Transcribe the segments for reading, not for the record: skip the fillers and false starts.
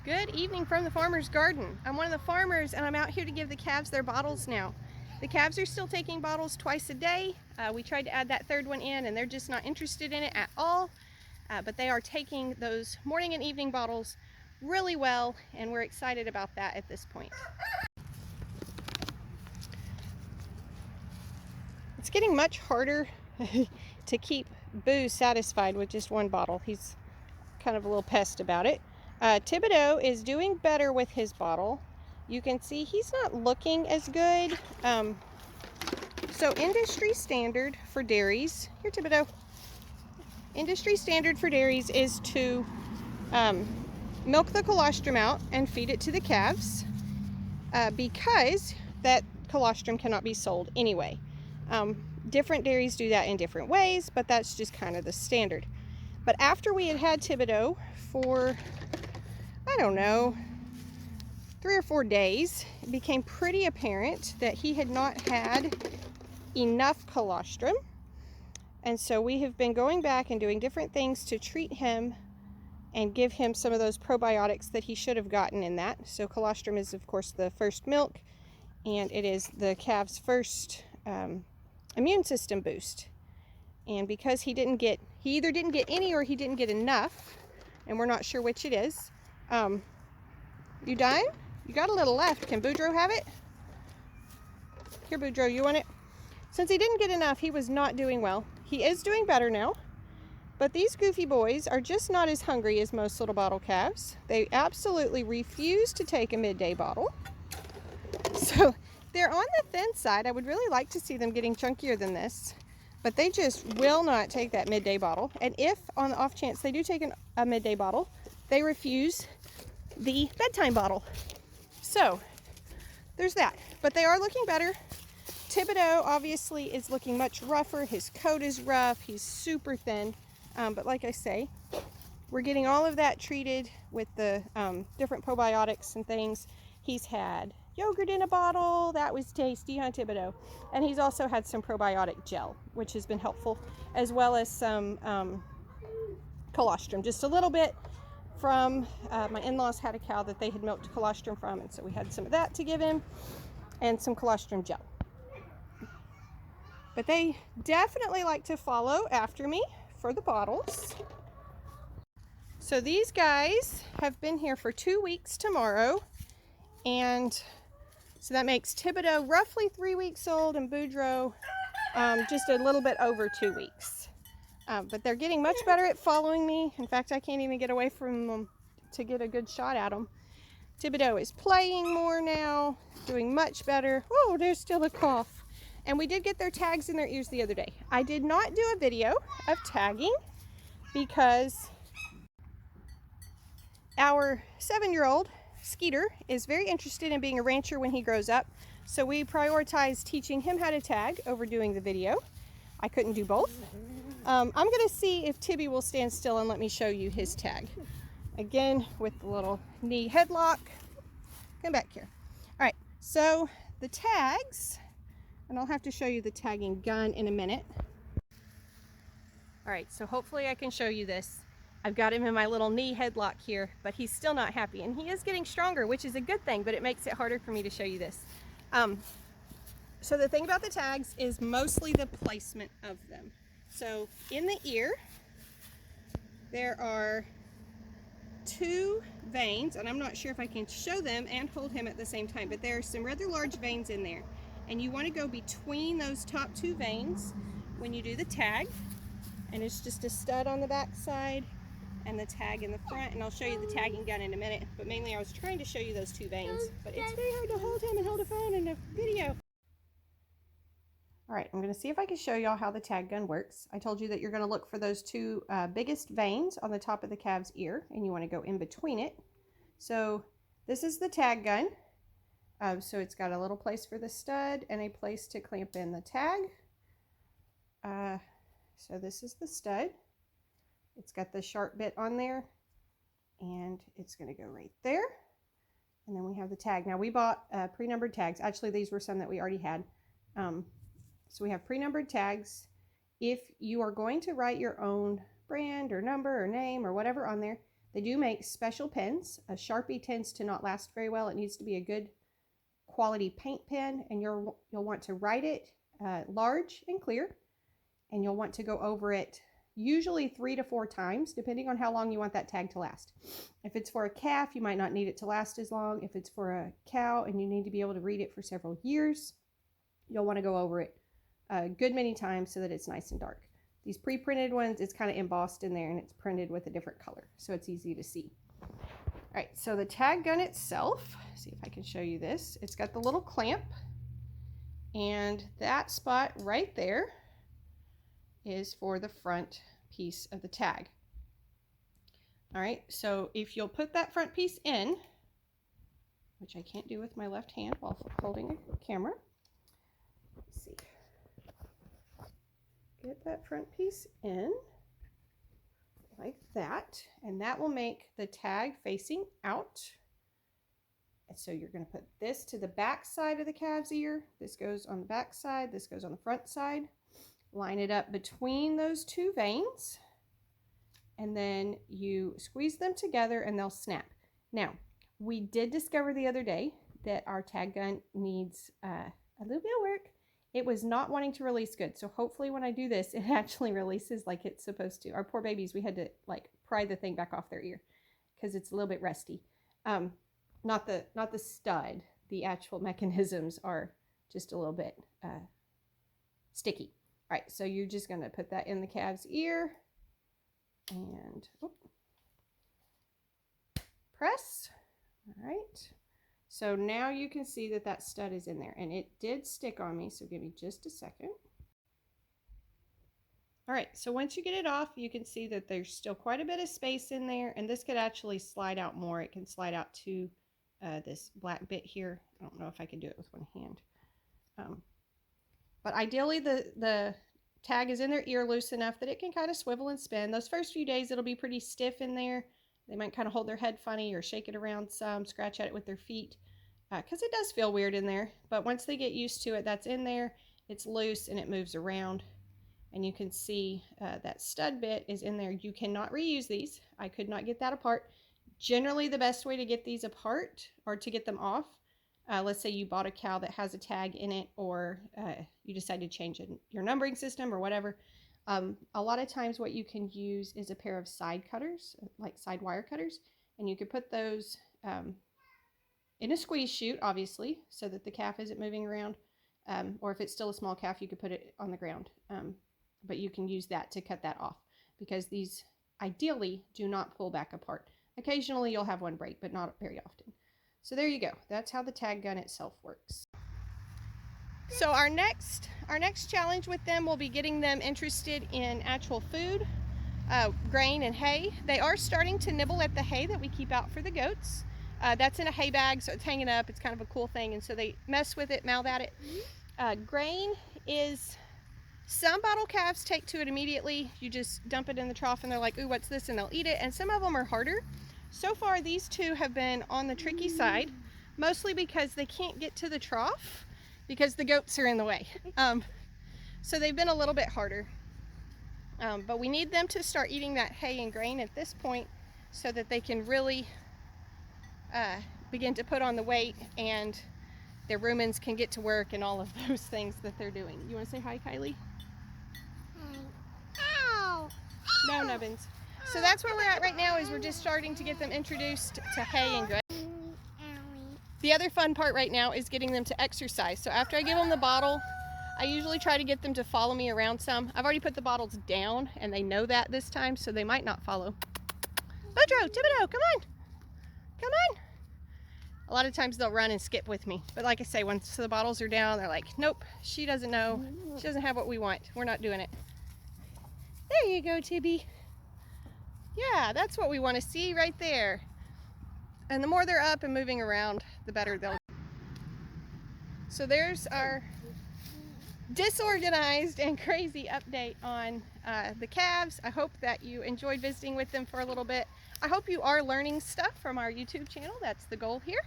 Good evening from the farmer's garden. I'm one of the farmers and I'm out here to give the calves their bottles now. The calves are still taking bottles twice a day. We tried to add that third one in and they're just not interested in it at all. But they are taking those morning and evening bottles really well, and we're excited about that at this point. It's getting much harder to keep Boo satisfied with just one bottle. He's kind of a little pest about it. Thibodeau is doing better with his bottle. You can see he's not looking as good. So industry standard for dairies, here Thibodeau, industry standard for dairies is to milk the colostrum out and feed it to the calves because that colostrum cannot be sold anyway. Different dairies do that in different ways, but that's just kind of the standard. But after we had Thibodeau for, I don't know, 3 or 4 days, it became pretty apparent that he had not had enough colostrum. And so we have been going back and doing different things to treat him and give him some of those probiotics that he should have gotten in that. So colostrum is, of course, the first milk, and it is the calf's first immune system boost. And because he either didn't get any or he didn't get enough, and we're not sure which it is. You done? You got a little left. Can Boudreaux have it? Here, Boudreaux, you want it? Since he didn't get enough, he was not doing well. He is doing better now, but these goofy boys are just not as hungry as most little bottle calves. They absolutely refuse to take a midday bottle. So they're on the thin side. I would really like to see them getting chunkier than this, but they just will not take that midday bottle. And if on the off chance they do take a midday bottle, they refuse the bedtime bottle. So there's that, but they are looking better. Thibodeau obviously is looking much rougher. His coat is rough. He's super thin. But like I say, we're getting all of that treated with the different probiotics and things. He's had yogurt in a bottle. That was tasty, huh, Thibodeau? And he's also had some probiotic gel, which has been helpful, as well as some colostrum, just a little bit from my in-laws had a cow that they had milked colostrum from, and so we had some of that to give him and some colostrum gel. But they definitely like to follow after me for the bottles. So these guys have been here for 2 weeks tomorrow, and so that makes Thibodeau roughly 3 weeks old and Boudreaux just a little bit over 2 weeks. But they're getting much better at following me. In fact, I can't even get away from them to get a good shot at them. Thibodeau is playing more now, doing much better. Oh, there's still a cough. And we did get their tags in their ears the other day. I did not do a video of tagging because our 7-year-old, Skeeter, is very interested in being a rancher when he grows up. So we prioritized teaching him how to tag over doing the video. I couldn't do both. I'm gonna see if Tibby will stand still and let me show you his tag. Again, with the little knee headlock. Come back here. All right, so the tags, and I'll have to show you the tagging gun in a minute. All right, so hopefully I can show you this. I've got him in my little knee headlock here, but he's still not happy, and he is getting stronger, which is a good thing, but it makes it harder for me to show you this. So the thing about the tags is mostly the placement of them. So in the ear, there are 2 veins, and I'm not sure if I can show them and hold him at the same time, but there are some rather large veins in there. And you want to go between those top 2 veins when you do the tag. And it's just a stud on the back side and the tag in the front. And I'll show you the tagging gun in a minute. But mainly I was trying to show you those 2 veins. But it's very hard to hold him and hold a phone in a video. All right, I'm going to see if I can show y'all how the tag gun works. I told you that you're going to look for those 2 biggest veins on the top of the calf's ear. And you want to go in between it. So this is the tag gun. So it's got a little place for the stud and a place to clamp in the tag. So this is the stud. It's got the sharp bit on there, and it's going to go right there. And then we have the tag. Now we bought pre-numbered tags. Actually, these were some that we already had. So we have pre-numbered tags. If you are going to write your own brand or number or name or whatever on there, They do make special pens. A Sharpie tends to not last very well. It needs to be a good quality paint pen, and you'll want to write it large and clear, and you'll want to go over it usually 3 to 4 times, depending on how long you want that tag to last. If it's for a calf, you might not need it to last as long. If it's for a cow and you need to be able to read it for several years, you'll want to go over it a good many times so that it's nice and dark. These pre-printed ones, it's kind of embossed in there and it's printed with a different color, so it's easy to see. All right, so the tag gun itself, see if I can show you this. It's got the little clamp, and that spot right there is for the front piece of the tag. All right, so if you'll put that front piece in, which I can't do with my left hand while holding a camera. Let's see. Get that front piece in like that, and that will make the tag facing out. And so you're going to put this to the back side of the calf's ear. This goes on the back side, this goes on the front side. Line it up between those 2 veins, and then you squeeze them together and they'll snap. Now, we did discover the other day that our tag gun needs a little bit of work. It was not wanting to release good, so hopefully when I do this, it actually releases like it's supposed to. Our poor babies, we had to like pry the thing back off their ear because it's a little bit rusty. Not the stud. The actual mechanisms are just a little bit sticky. All right, so you're just going to put that in the calf's ear and press. All right, so now you can see that that stud is in there, and it did stick on me, so give me just a second. All right, so once you get it off, you can see that there's still quite a bit of space in there, and this could actually slide out more. It can slide out to this black bit here. I don't know if I can do it with one hand. But ideally, the tag is in their ear loose enough that it can kind of swivel and spin. Those first few days, it'll be pretty stiff in there. They might kind of hold their head funny or shake it around some, scratch at it with their feet, because it does feel weird in there. But once they get used to it, that's in there, it's loose, and it moves around. And you can see that stud bit is in there. You cannot reuse these. I could not get that apart. Generally, the best way to get these apart or to get them off, let's say you bought a cow that has a tag in it, or you decide to change your numbering system or whatever. A lot of times what you can use is a pair of side cutters, like side wire cutters, and you could put those in a squeeze chute, obviously, so that the calf isn't moving around. Or if it's still a small calf, you could put it on the ground. But you can use that to cut that off, because these ideally do not pull back apart. Occasionally you'll have one break, but not very often. So there you go. That's how the tag gun itself works. So our next challenge with them will be getting them interested in actual food, grain and hay. They are starting to nibble at the hay that we keep out for the goats. That's in a hay bag, so it's hanging up. It's kind of a cool thing, and so they mess with it, mouth at it. Grain is, some bottle calves take to it immediately. You just dump it in the trough and they're like, ooh, what's this? And they'll eat it. And some of them are harder. So far, these two have been on the tricky side, mostly because they can't get to the trough because the goats are in the way. So they've been a little bit harder. But we need them to start eating that hay and grain at this point so that they can really begin to put on the weight, and their rumens can get to work and all of those things that they're doing. You want to say hi, Kylie? Ow. No, nubbins. So that's where we're at right now, is we're just starting to get them introduced to hay and grain. The other fun part right now is getting them to exercise. So after I give them the bottle, I usually try to get them to follow me around some. I've already put the bottles down, and they know that this time, so they might not follow. Boudreaux, Thibodeau, come on. Come on. A lot of times they'll run and skip with me. But like I say, once the bottles are down, they're like, nope, she doesn't know. She doesn't have what we want. We're not doing it. There you go, Tibby. Yeah, that's what we want to see right there. And the more they're up and moving around, the better they'll. So there's our disorganized and crazy update on the calves. I hope that you enjoyed visiting with them for a little bit. I hope you are learning stuff from our YouTube channel. That's the goal here.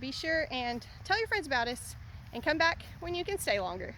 Be sure and tell your friends about us, and come back when you can stay longer.